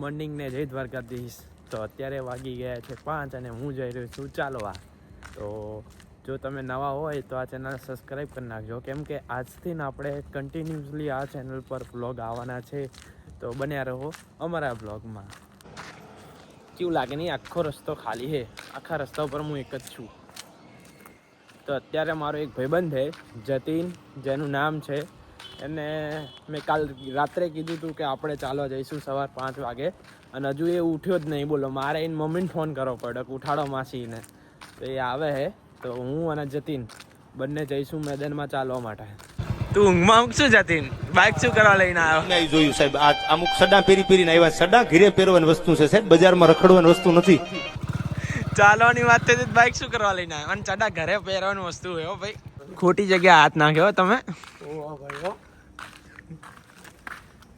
Morning ને જય દ્વારકાધીશ. તો અત્યારે વાગી ગયા છે 5 અને હું જઈ રહ્યો છું ચાલવા. તો જો તમે નવા હોય તો આ ચેનલ સબસ્ક્રાઈબ કરી નાખજો, કેમ કે આજથી આપણે કન્ટિન્યુઅસલી આ ચેનલ પર વ્લોગ આવવાના છે. તો બન્યા રહો અમારા વ્લોગમાં. કેવું લાગે નહીં, આખો રસ્તો ખાલી છે, આખા રસ્તા ઉપર હું એક જ છું. તો અત્યારે મારો એક ભાઈબંધ છે જતીન, જેનું નામ છે, એને મેં કાલ રાત્રે કીધું હતું કે આપણે ચાલવા જઈશું સવાર 5 વાગે, અને હજુ એ ઉઠ્યો જ નહીં. બોલો, મારે એને મમ્મીને ફોન કરવો પડ્યો કે ઉઠાડો માસીને. તો એ આવે છે, તો હું અને જતીન બંને જઈશું મેદાનમાં ચાલવા માટે. તું ઊંઘમાં ઊંઘશું જતીન? બાઇક શું કરવા લઈને આવ્યો? નહીં જોયું સાહેબ, આ અમુક સડા પહેરીને આવ્યા. સડા ઘીરે પહેરવાની વસ્તુ છે સાહેબ, બજારમાં રખડવાની વસ્તુ નથી. ચાલવાની વાત થઈ, બાઇક શું કરવા લઈને આવ્યો? અને ચડા ઘરે પહેરવાની વસ્તુ હોય ભાઈ. ખોટી જગ્યાએ હાથ નાખ્યો તમે.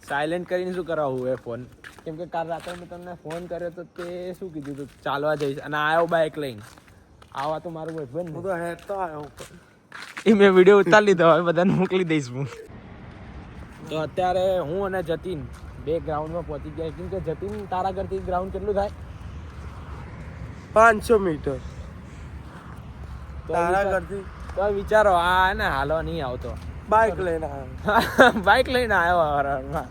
સાયલેન્ટ કરીને શું કરાવવું એ ફોન? કેમ કે કાલ રાત્રે મેં તમને ફોન કર્યો તો તે શું કીધું હતું, ચાલવા જઈશ, અને આવ્યો બાઇક લઈને. આવા તો મારું ભાઈબંધ. હું તો હેડ તો આવ્યો. એ મેં વિડીયો ઉતારી લીધો, હવે બધાને મોકલી દઈશ હું. તો અત્યારે હું અને જતીન બે ગ્રાઉન્ડમાં પહોંચી ગયા. કેમ કે જતીન, તારા ઘરથી ગ્રાઉન્ડ કેટલું થાય? 500 મીટર. તારા ઘરથી તો વિચારો, આ ને હાલવા નહીં આવતો, બાઇક લઈને આવ્યો. બાઇક લઈને આવ્યો હરારમાં.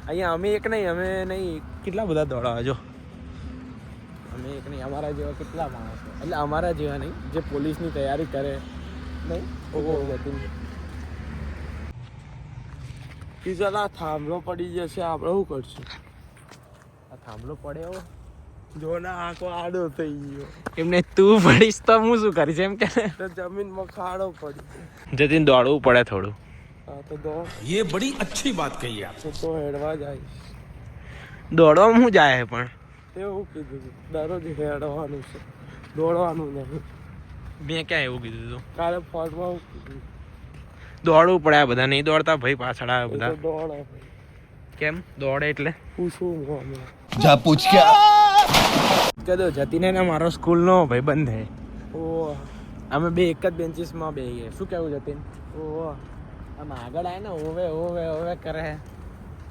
અહીંયા અમે એક નહીં, અમે નહીં, કેટલા બધા દોડાવે જો. અમે એક નહીં, અમારા જેવા કેટલા માણસો, એટલે અમારા જેવા નહીં, જે પોલીસની તૈયારી કરે નહીં. કિશોર, થાંભલો પડી જશે, આપણે શું કરશું? આ થાંભલો પડ્યો, જો ને આંખો આડો થઈ ગયો. એમને તું પડીશ તો હું શું કરીશ એમ કે? તો જમીનમાં ખાડો પડી. જતીન દોડવું પડે થોડું. હા તો દોડ. ये બડી अच्छी बात કહી આપ. તો હેડવા જાય. દોડવામાં શું જાય છે પણ? એવું કીધું છે, દરરોજ હેડવાનું છે, દોડવાનું નહીં. મેં ક્યાં એવું કીધું હતું? કાલે ફોનમાં એવું કીધું. દોડવું પડે, આ બધા નહીં દોડતા ભાઈ, પાછળ આવે એ બધા. તો દોડે. કેમ દોડે એટલે? પૂછવું હમણાં. જા પૂછ ક્યા. કદો જતીને ને મારો સ્કૂલનો ભાઈબંધ છે. ઓહ અમે બે એક જ બેન્ચીસમાં બેહીએ. શું કહેવું જતીન? ઓહ, આમ આગળ આવે ને ઓવે ઓવે ઓવે કરે.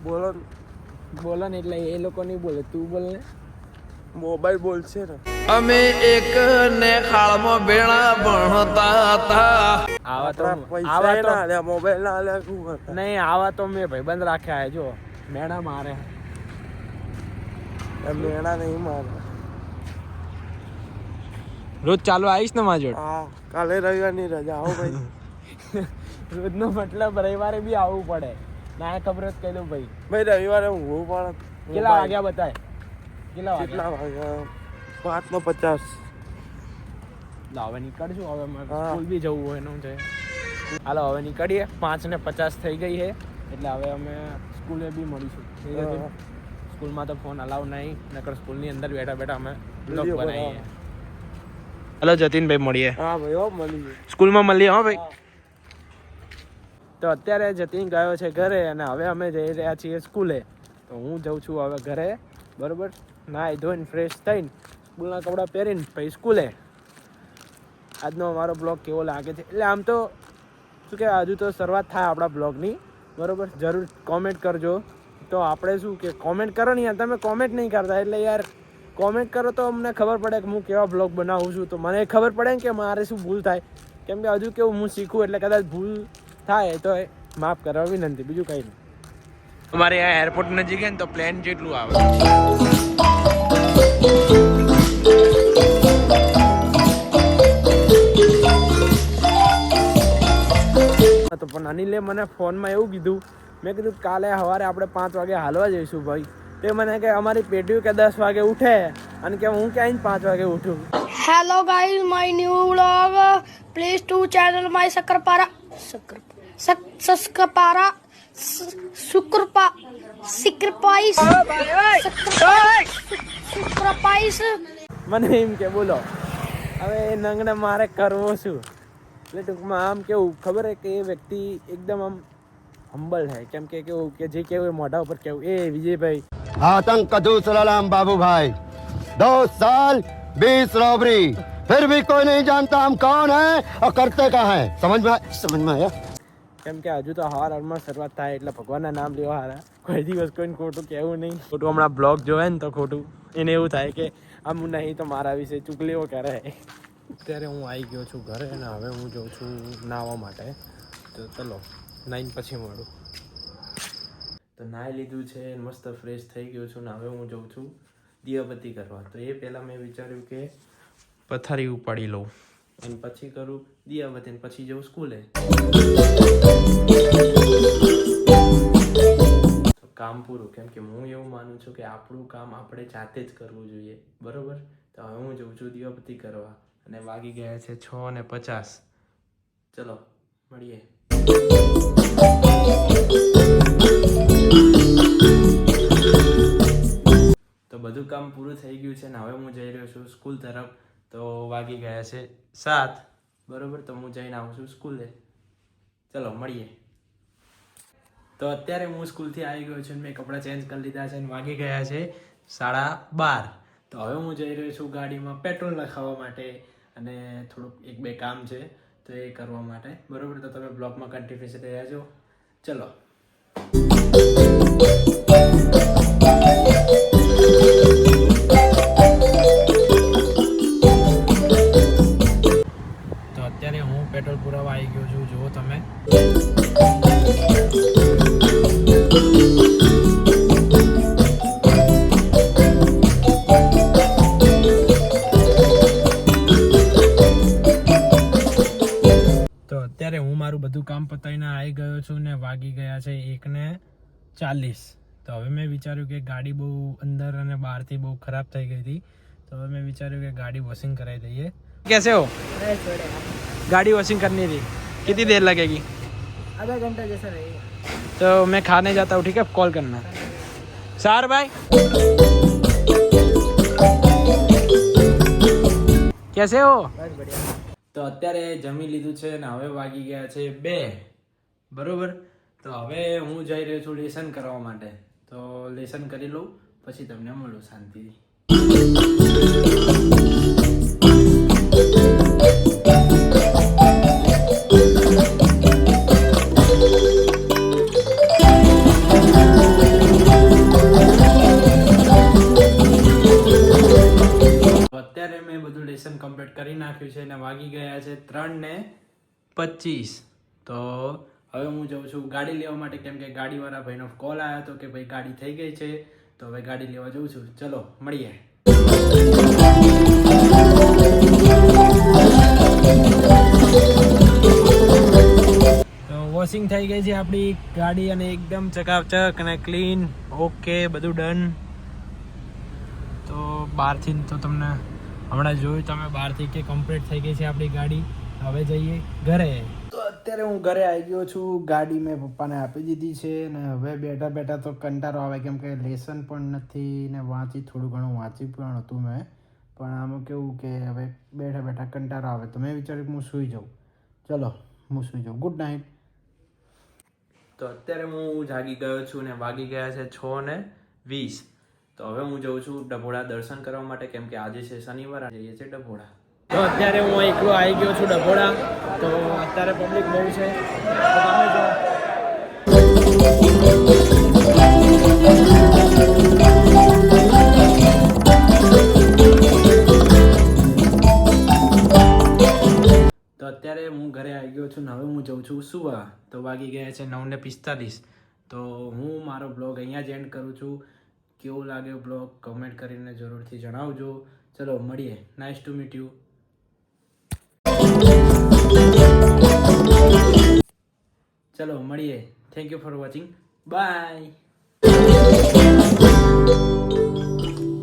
બોલો. બોલો ને એટલે એ લોકો નહીં બોલે, તું બોલ ને. મોબાઈલ બોલશે ને. અમે એક ને ખાળમાં ભેળા ભણતા હતા. આવા તો પૈસા આવા ના તો આલ્યા, મોબાઈલ ના આલ્યા, શું કરતા? નહીં, આવા તો મેં ભાઈબંધ રાખ્યા છે. જો મેણા મારે. મેળા નહીં મારે. રોજ ચાલવા આવીશ ને મારી જોડે? હા, કાલે રવિવારની રજા. આવો ભાઈ. રોજનો મતલબ રવિવારે બી આવવું પડે. ના ખબર જ કહી દઉં ભાઈ. ભાઈ રવિવારે ઊંઘવું પણ. કેટલા વાગ્યા બતાય? કેટલા વાગ્યા? 5:50. હવે નીકળશું, હવે મારે હા. સ્કૂલ બી જવું હોય એનું છે. હાલો હવે નીકળીએ. 5:50 થઈ ગઈ છે, એટલે હવે અમે સ્કૂલે બી મળીશું. ઠીક છે? હા. સ્કૂલમાં તો ફોન અલાઉ નહીં, નકર સ્કૂલની અંદર બેઠા બેઠા અમે બ્લોગ વિડીયો બનાવીએ. હલો જતીનભાઈ, મળીએ હા ભાઈ, હો મળી ગયું. સ્કૂલમાં મળીએ. હા ભાઈ. તો અત્યારે જતીન ગયો છે ઘરે, અને હવે અમે જઈ રહ્યા છીએ સ્કૂલે. તો હું જઉં છું હવે ઘરે, બરોબર. નાહી ધોઈને ફ્રેશ થઈને સ્કૂલના કપડાં પહેરીને પછી સ્કૂલે. આજનો અમારો બ્લોગ કેવો લાગે છે, એટલે આમ તો શું કે હજુ તો શરૂઆત થાય આપણા બ્લોગની, બરોબર. જરૂર કોમેન્ટ કરજો. તો આપણે શું કે કોમેન્ટ કરો ને યાર, તમે કોમેન્ટ નહીં કરતા, એટલે યાર કોમેન્ટ કરો તો અમને ખબર પડે કે હું કેવા બ્લોગ બનાવું છું. તો મને ખબર પડે ને કે મારે શું ભૂલ થાય, કેમ કે હજુ કેવું હું શીખું, એટલે કદાચ ભૂલ થાય તો માફ કરવા વિનંતી, બીજું કંઈ નહીં. અમારે આ એરપોર્ટ નજીક છે ને, તો પ્લેન જેટલું આવે. તો પણ અનિલે મને ફોનમાં એવું કીધું, મેં કીધું કાલે સવારે આપણે 5 વાગે હાલવા જઈશું ભાઈ. તે મને કે અમારી પેઢીઓ કે 10 વાગે ઉઠે, અને કે હું ક્યાંય 5 વાગે ઉઠું. Hello guys, my new vlog. Please to channel my Sakrapara. Sacrifice. મને એમ કે બોલો હવે એ નંગને મારે કરવો શું? એટલે ટૂંકમાં આમ કેવું ખબર છે કે એ વ્યક્તિ એકદમ આમ હમ્બલ છે. કેમ કે કેવું કે જે કેવું એ મોઢા ઉપર કેવું. એ વિજયભાઈ, आतंक का दूसरा नाम बाबू भाई, 2 साल 20 रॉबरी, फिर भी कोई नहीं जानता हम कौन है और करते क्या है. समझ में आया? કેમ કે હજુ તો હવારમાં શરૂઆત થાય એટલે ભગવાનના નામ લેવા હારા કોઈ દિવસ કોઈને ખોટું કહેવું નહીં. ખોટું હમણાં બ્લોગ જોવે ને તો ખોટું એને એવું થાય કે આમ નહીં તો મારા વિશે ચૂકલીઓ કરે. અત્યારે હું આવી ગયો છું ઘરે અને હવે હું જાઉં છું નાહવા માટે. તો ચલો નાઈને પછી મળું. તો નાહી લીધું છે, મસ્ત ફ્રેશ થઈ ગયો છું ને હવે હું જાઉં છું દીવાબત્તી કરવા. તો એ પહેલાં મેં વિચાર્યું કે પથારી ઉપાડી લઉં અને પછી કરું દીવાબત્તી ને પછી જાઉં સ્કૂલે. તો કામ પૂરું, કેમ કે હું એવું માનું છું કે આપણું કામ આપણે જાતે જ કરવું જોઈએ, બરોબર. તો હવે હું જાઉં છું દીવાબત્તી કરવા અને વાગી ગયા છે 6:50. ચલો મળીએ. તો બધું કામ પૂરું થઈ ગયું છે ને હવે હું જઈ રહ્યો છું સ્કૂલ તરફ. તો વાગી ગયા છે 7, બરોબર. તો હું જઈને આવું છું સ્કૂલે. ચલો મળીએ. તો અત્યારે હું સ્કૂલથી આવી ગયો છું, મેં કપડાં ચેન્જ કરી લીધા છે અને વાગી ગયા છે 12:30. તો હવે હું જઈ રહ્યો છું ગાડીમાં પેટ્રોલ નખાવવા માટે અને થોડુંક 1-2 કામ છે તો એ કરવા માટે, બરોબર. તો તમે બ્લોગમાં કન્ટિન્યુઅસ રહેજો. ચલો. તો અત્યારે હું પેટ્રોલ પુરાવા આવી ગયો છું, જુઓ તમે. તો અત્યારે હું મારું બધું કામ પતાવીને આવી ગયો છું ને વાગી ગયા છે 1:40. તો હવે મેં વિચાર્યું કે ગાડી બહુ અંદર અને બહારથી બહુ ખરાબ થઈ ગઈ હતી, તો હવે મેં વિચાર્યું કે ગાડી વॉशिंग कराई दઈએ. कैसे हो? गाड़ी वॉशिंग करनी थी, कितनी देर लगेगी? आधा घंटा जैसा रहेगा. तो मैं खाने जाता हूँ, ठीक है? कॉल करना. सार भाई कैसे हो? बस बढ़िया. તો અત્યારે જમી લીધું છે ને હવે વાગી ગયા છે 2, બરોબર. તો હવે હું જઈ રહ્યો છું લેસન કરવા માટે. તો લેસન કરી લઉં પછી તમને મળું શાંતિથી. અત્યારે મેં બધું લેસન કમ્પ્લીટ કરી નાખ્યું છે અને વાગી ગયા છે 3:25. તો હવે હું જાઉં છું ગાડી લેવા માટે, કેમ કે ગાડીવાળા ભાઈનો કોલ આવ્યો હતો કે ભાઈ ગાડી થઈ ગઈ છે. તો હવે ગાડી લેવા જાઉં છું. ચલો મળીએ. તો વોશિંગ થઈ ગઈ છે આપણી ગાડી અને એકદમ ચકાચક અને ક્લીન. ઓકે, બધું ડન. તો બહારથી તો તમને હમણાં જોયું તમે બહારથી કે કમ્પ્લીટ થઈ ગઈ છે આપણી ગાડી. હવે જઈએ ઘરે. તો અત્યારે હું ઘરે આવી ગયો છું. ગાડી મેં પપ્પાને આપી દીધી છે ને હવે બેઠા બેઠા તો કંટાળો આવે, કેમ કે લેસન પણ નથી ને થોડું ઘણું વાંચી પણ હતું મેં, પણ આમાં કેવું કે હવે બેઠા બેઠા કંટાળો આવે તો મેં વિચાર્યું કે હું સૂઈ જાઉં. ચલો હું સૂઈ જાઉં. Good night. તો અત્યારે હું જાગી ગયો છું ને વાગી ગયા છે 6:20. તો હવે હું જાઉં છું ડભોડા દર્શન કરવા માટે, કેમ કે આજે છે શનિવાર, જઈએ છીએ ડભોડા. તો અત્યારે હું એકલો આવી ગયો છું ડભોડા. તો અત્યારે પબ્લિક બહુ છે, તો તમે જો. તો અત્યારે હું ઘરે આવી ગયો છું ને હવે હું જાઉં છું સુવા. તો વાગી ગયા છે 9:45. તો હું મારો બ્લોગ અહીંયા જ એન્ડ કરું છું. કેવો લાગ્યો બ્લોગ કમેન્ટ કરીને જરૂરથી જણાવજો. ચલો મળીએ. Nice to meet you. ચલો મળીએ. Thank you for watching. By.